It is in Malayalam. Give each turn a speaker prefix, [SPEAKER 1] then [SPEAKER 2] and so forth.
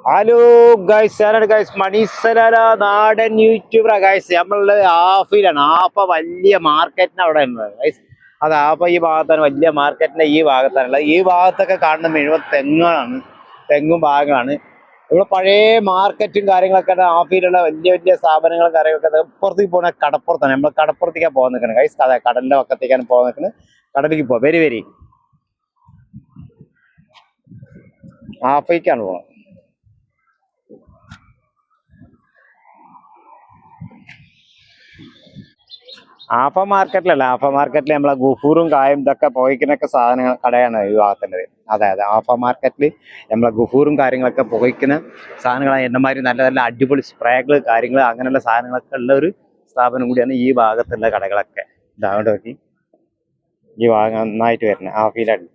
[SPEAKER 1] ഹലോ ഗൈസ്, ഞാനാണ് ഗൈസ് മണീസലാല നാടൻ യൂട്യൂബറാ ഗൈസ്. നമ്മളുള്ളത് ആഫിലാണ്. ആഫ വലിയ മാർക്കറ്റിന് അവിടെ ഉള്ളത് ഗൈസ്. അത് ആഫ ഈ ഭാഗത്താണ്, വലിയ മാർക്കറ്റിന്റെ ഈ ഭാഗത്താണുള്ളത്. ഈ ഭാഗത്തൊക്കെ കാണുന്ന മുഴുവൻ തെങ്ങാണ്, തെങ്ങും ഭാഗങ്ങളാണ്. ഇവിടെ പഴയ മാർക്കറ്റും കാര്യങ്ങളൊക്കെ ആഫിയിലുള്ള വലിയ വലിയ സ്ഥാപനങ്ങളും കാര്യങ്ങളൊക്കെ പുറത്തേക്ക് പോകുന്ന കടപ്പുറത്താണ്. നമ്മൾ കടപ്പുറത്തേക്കാണ് പോകാൻ നിൽക്കുന്നത് ഗൈസ്. അതെ, കടലിന്റെ പക്കത്തേക്കാണ് പോകാൻ നിൽക്കുന്നത്. കടലിലേക്ക് പോവാം, വരി വരി. ആഫയ്ക്കാണ് പോകുന്നത്. ആഫ മാർക്കറ്റിലല്ല, ആഫ മാർക്കറ്റിൽ നമ്മളെ ഗുഫൂറും കായും ഇതൊക്കെ പുകയ്ക്കുന്നൊക്കെ സാധനങ്ങൾ കടയാണ് ഈ ഭാഗത്തുള്ളത്. അതെ അതെ, ആഫ മാർക്കറ്റിൽ നമ്മളെ ഗുഫൂറും കാര്യങ്ങളൊക്കെ പുകയ്ക്കുന്ന സാധനങ്ങളാണ്. എന്നമാതിരി നല്ല നല്ല അടിപൊളി സ്പ്രേകൾ കാര്യങ്ങൾ അങ്ങനെയുള്ള സാധനങ്ങളൊക്കെ ഉള്ള ഒരു സ്ഥാപനം കൂടിയാണ് ഈ ഭാഗത്തുള്ള കടകളൊക്കെ. ഇതാവട്ടെ നോക്കി, ഈ ഭാഗം നന്നായിട്ട് വരുന്നത് ആഫിയിലാണ്.